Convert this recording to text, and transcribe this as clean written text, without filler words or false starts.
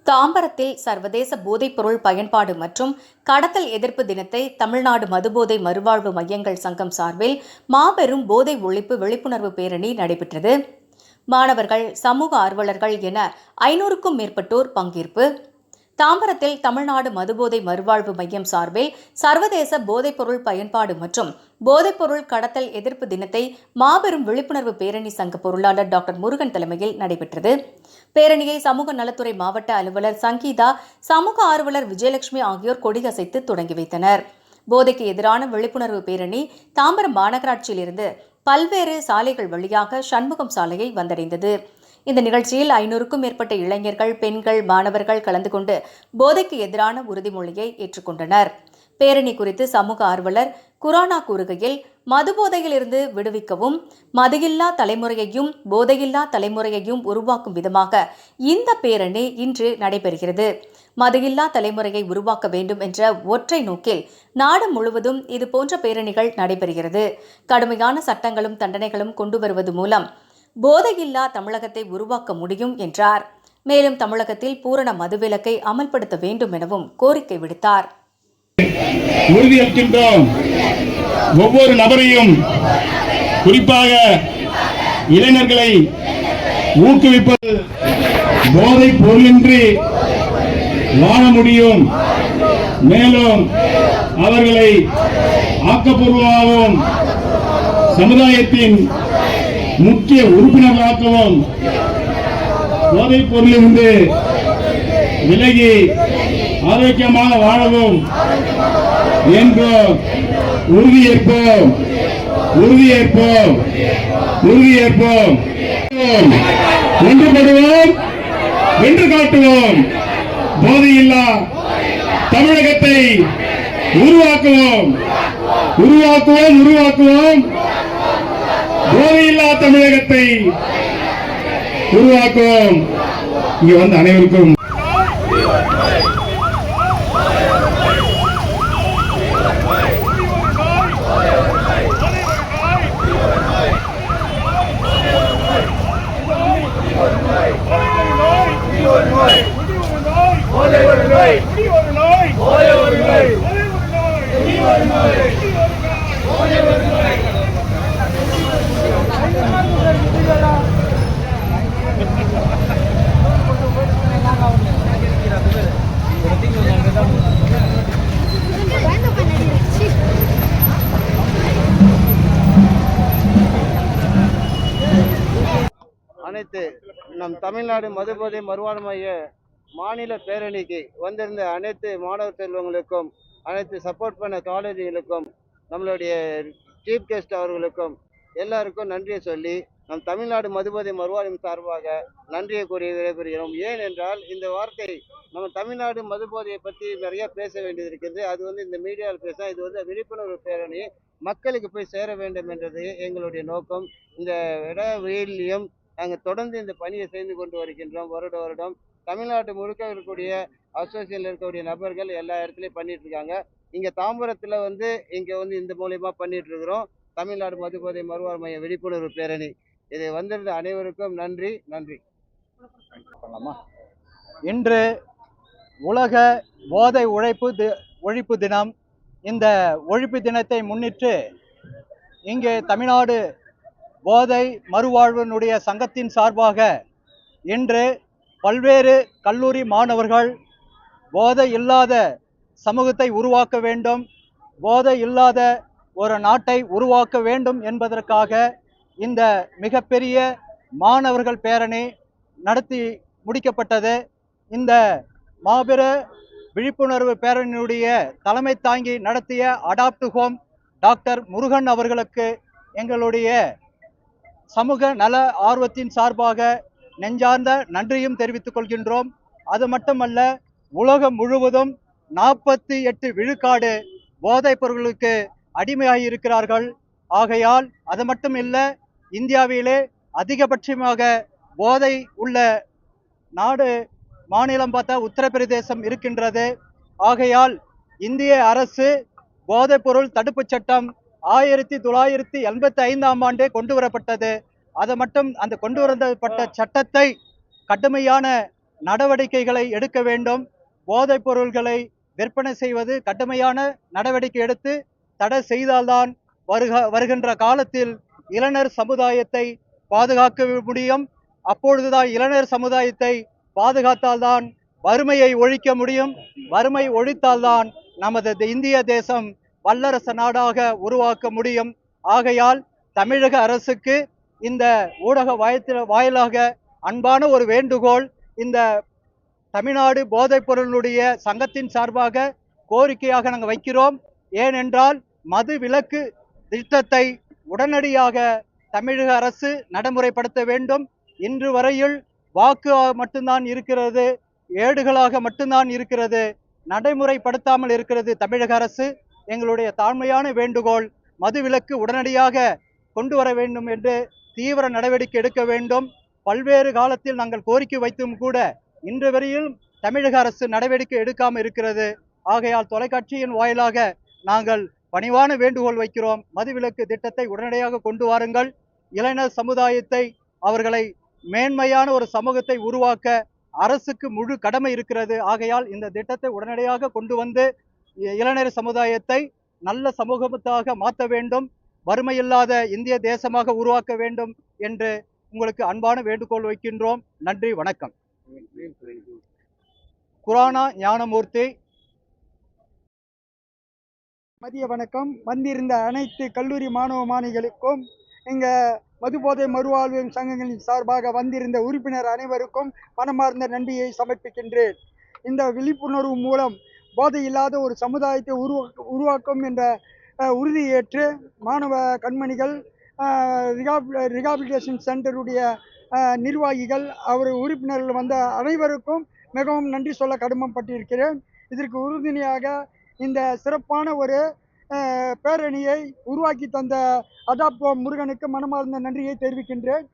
தாம்பரத்தில் சர்வதேச போதைப்பொருள் பயன்பாடு மற்றும் கடத்தல் எதிர்ப்பு தினத்தை தமிழ்நாடு மதுபோதை மறுவாழ்வு மையங்கள் சங்கம் சார்பில் மாபெரும் போதை ஒழிப்பு விழிப்புணர்வு பேரணி நடைபெற்றது. மாணவர்கள், சமூக ஆர்வலர்கள் என 500க்கும் மேற்பட்டோர் பங்கேற்பு. தாம்பரத்தில் தமிழ்நாடு மதுபோதை மறுவாழ்வு மையம் சார்பில் சர்வதேச போதைப்பொருள் பயன்பாடு மற்றும் போதைப்பொருள் கடத்தல் எதிர்ப்பு தினத்தை மாபெரும் விழிப்புணர்வு பேரணி சங்க பொருளாளர் டாக்டர் முருகன் தலைமையில் நடைபெற்றது. பேரணியை சமூக நலத்துறை மாவட்ட அலுவலர் சங்கீதா, சமூக ஆர்வலர் விஜயலட்சுமி ஆகியோர் கொடியசைத்து தொடங்கி வைத்தனர். போதைக்கு எதிரான விழிப்புணர்வு பேரணி தாம்பரம் மாநகராட்சியிலிருந்து பல்வேறு சாலைகள் வழியாக சண்முகம் சாலையை வந்தடைந்தது. இந்த நிகழ்ச்சியில் 500க்கும் மேற்பட்ட இளைஞர்கள், பெண்கள், மாணவர்கள் கலந்து கொண்டு போதைக்கு எதிரான உறுதிமொழியை ஏற்றுக்கொண்டனர். பேரணி குறித்து சமூக ஆர்வலர் குரானா கூறுகையில், மதுபோதையிலிருந்து விடுவிக்கவும், மதுயில்லா தலைமுறையையும் போதையில்லா தலைமுறையையும் உருவாக்கும் விதமாக இந்த பேரணி இன்று நடைபெறுகிறது. மதுயில்லா தலைமுறையை உருவாக்க வேண்டும் என்ற ஒற்றை நோக்கில் நாடு முழுவதும் இதுபோன்ற பேரணிகள் நடைபெறுகிறது. கடுமையான சட்டங்களும் தண்டனைகளும் கொண்டு வருவது மூலம் போதையில்லா தமிழகத்தை உருவாக்க முடியும் என்றார். மேலும் தமிழகத்தில் பூரண மதுவிலக்கை அமல்படுத்த வேண்டும் எனவும் கோரிக்கை விடுத்தார். உறுதியேற்கின்றோம். ஒவ்வொரு நபரையும், குறிப்பாக இளைஞர்களை ஊக்குவிப்பது போதை பொருளின்றி வாழ முடியும். மேலும் அவர்களை ஆக்கப்பூர்வமாகவும் சமுதாயத்தின் முக்கிய உறுப்பினர்களாக்கவும் போதைப் பொருளிலிருந்து விலகி ஆரோக்கியமாக வாழவும் என்று உறுதியேற்போம். ஒன்றுபடுவோம், வென்று காட்டுவோம். போதையில்லா தமிழகத்தை உருவாக்குவோம். போதையில்லா தமிழகத்தை உருவாக்குவோம். இங்க வந்து அனைவருக்கும் அனைத்து நம் தமிழ்நாடு மதுபோதை மறுவாழ்வு மைய மாநில பேரணிக்கு வந்திருந்த அனைத்து மாணவர் செல்வங்களுக்கும், அனைத்து சப்போர்ட் பண்ண காலேஜுகளுக்கும், நம்மளுடைய சீஃப் கெஸ்ட் அவர்களுக்கும் எல்லாருக்கும் நன்றியை சொல்லி நம் தமிழ்நாடு மதுபோதை மறுவாழ்வு சார்பாக நன்றியை கூறி விடைபெறுகிறோம். ஏனென்றால் இந்த வார்த்தை நம்ம தமிழ்நாடு மதுபோதையை பற்றி நிறைய பேச வேண்டியது இருக்குது. அது இந்த மீடியாவில் பேச, இது விழிப்புணர்வு பேரணி மக்களுக்கு போய் சேர வேண்டும் என்றது எங்களுடைய நோக்கம். இந்த இட வெயிலையும் நாங்கள் தொடர்ந்து இந்த பணியை செய்து கொண்டு வருகின்றோம். வருடம் தமிழ்நாட்டு முழுக்க இருக்கக்கூடிய அசோசியேஷன்ல இருக்கக்கூடிய நபர்கள் எல்லா இடத்துலையும் பண்ணிட்டு இருக்காங்க. இங்கே தாம்பரத்தில் இங்கே இந்த மூலியமா பண்ணிட்டு இருக்கிறோம். தமிழ்நாடு மதுபோதை மறுவாழ்வு மைய விழிப்புணர்வு பேரணி. இது வந்திருந்த அனைவருக்கும் நன்றி. இன்று உலக போதை ஒழிப்பு தினம். இந்த ஒழிப்பு தினத்தை முன்னிட்டு இங்கே தமிழ்நாடு போதை மறுவாழ்வினுடைய சங்கத்தின் சார்பாக இன்று பல்வேறு கல்லூரி மாணவர்கள் போதை இல்லாத சமூகத்தை உருவாக்க வேண்டும், போதை இல்லாத ஒரு நாட்டை உருவாக்க வேண்டும் என்பதற்காக இந்த மிகப்பெரிய மாணவர்கள் பேரணி நடத்தி முடிக்கப்பட்டது. இந்த மாபெரு விழிப்புணர்வு பேரணியுடைய தலைமை தாங்கி நடத்திய அடாப்ட் ஹோம் டாக்டர் முருகன் அவர்களுக்கு எங்களுடைய சமூக நல ஆர்வத்தின் சார்பாக நெஞ்சார்ந்த நன்றியும் தெரிவித்துக் கொள்கின்றோம். அது மட்டுமல்ல, உலகம் முழுவதும் 48 விழுக்காடு போதைப் பொருளுக்கு அடிமையாகி இருக்கிறார்கள். ஆகையால் அது மட்டும் இல்லை, இந்தியாவிலே அதிகபட்சமாக போதை உள்ள மாநிலம் பார்த்தா உத்தரப்பிரதேசம் இருக்கின்றது. ஆகையால் இந்திய அரசு போதைப் பொருள் தடுப்பு சட்டம் 1985ஆம் ஆண்டே கொண்டு வரப்பட்டது. அதை மட்டும் அந்த கொண்டு வரப்பட்ட சட்டத்தை கடுமையான நடவடிக்கைகளை எடுக்க வேண்டும். போதைப் பொருள்களை விற்பனை செய்வது கடுமையான நடவடிக்கை எடுத்து தடை செய்தால்தான் வருகின்ற காலத்தில் இளைஞர் சமுதாயத்தை பாதுகாக்க முடியும். அப்பொழுதுதான் இளைஞர் சமுதாயத்தை பாதுகாத்தால்தான் வறுமையை ஒழிக்க முடியும். வறுமை ஒழித்தால்தான் நமது இந்திய தேசம் வல்லரசு நாடாக உருவாக்க முடியும். ஆகையால் தமிழக அரசுக்கு இந்த ஊடக வாயிலாக அன்பான ஒரு வேண்டுகோள். இந்த தமிழ்நாடு போதைப் பொருளுடைய சங்கத்தின் சார்பாக கோரிக்கையாக நாங்கள் வைக்கிறோம். ஏனென்றால் மது விலக்கு திட்டத்தை உடனடியாக தமிழக அரசு நடைமுறைப்படுத்த வேண்டும். இன்று வரையில் வாக்கு மட்டும்தான் இருக்கிறது, ஏடுகளாக மட்டும்தான் இருக்கிறது, நடைமுறைப்படுத்தாமல் இருக்கிறது தமிழக அரசு. எங்களுடைய தாழ்மையான வேண்டுகோள், மதுவிலக்கு உடனடியாக கொண்டு வர வேண்டும் என்று தீவிர நடவடிக்கை எடுக்க வேண்டும். பல்வேறு காலத்தில் நாங்கள் கோரிக்கை வைத்தும் கூட இன்று வரையில் தமிழக அரசு நடவடிக்கை எடுக்காமல் இருக்கிறது. ஆகையால் தொலைக்காட்சியின் வாயிலாக நாங்கள் பணிவான வேண்டுகோள் வைக்கிறோம். மதுவிலக்கு திட்டத்தை உடனடியாக கொண்டு வாருங்கள். இளைஞர் சமுதாயத்தை, அவர்களை மேன்மையான ஒரு சமூகத்தை உருவாக்க அரசுக்கு முழு கடமை இருக்கிறது. ஆகையால் இந்த திட்டத்தை உடனடியாக கொண்டு வந்து இளைஞர் சமுதாயத்தை நல்ல சமூகத்தாக மாற்ற வேண்டும், வறுமையில்லாத இந்திய தேசமாக உருவாக்க வேண்டும் என்று உங்களுக்கு அன்பான வேண்டுகோள் வைக்கின்றோம். நன்றி, வணக்கம். குரானா ஞானமூர்த்தி. மதிய வணக்கம். வந்திருந்த அனைத்து கல்லூரி மாணவ மாணவிகளுக்கும், இங்கே மதுபோதை மறுவாழ்வு சங்கங்களின் சார்பாக வந்திருந்த உறுப்பினர் அனைவருக்கும் மனமார்ந்த நன்றியை சமர்ப்பிக்கின்றேன். இந்த விழிப்புணர்வு மூலம் போதை இல்லாத ஒரு சமுதாயத்தை உருவாக்கும் என்ற உறுதியேற்று மாணவ கண்மணிகள், ரிஹாபிலிட்டேஷன் சென்டருடைய நிர்வாகிகள், அவர் உறுப்பினர்கள் வந்த அனைவருக்கும் மிகவும் நன்றி சொல்ல கடமைப்பட்டிருக்கிறேன். இதற்கு உறுதுணையாக இந்த சிறப்பான ஒரு பேரணியை உருவாக்கி தந்த அதாப் முருகனுக்கு மனமார்ந்த நன்றியை தெரிவிக்கின்றேன்.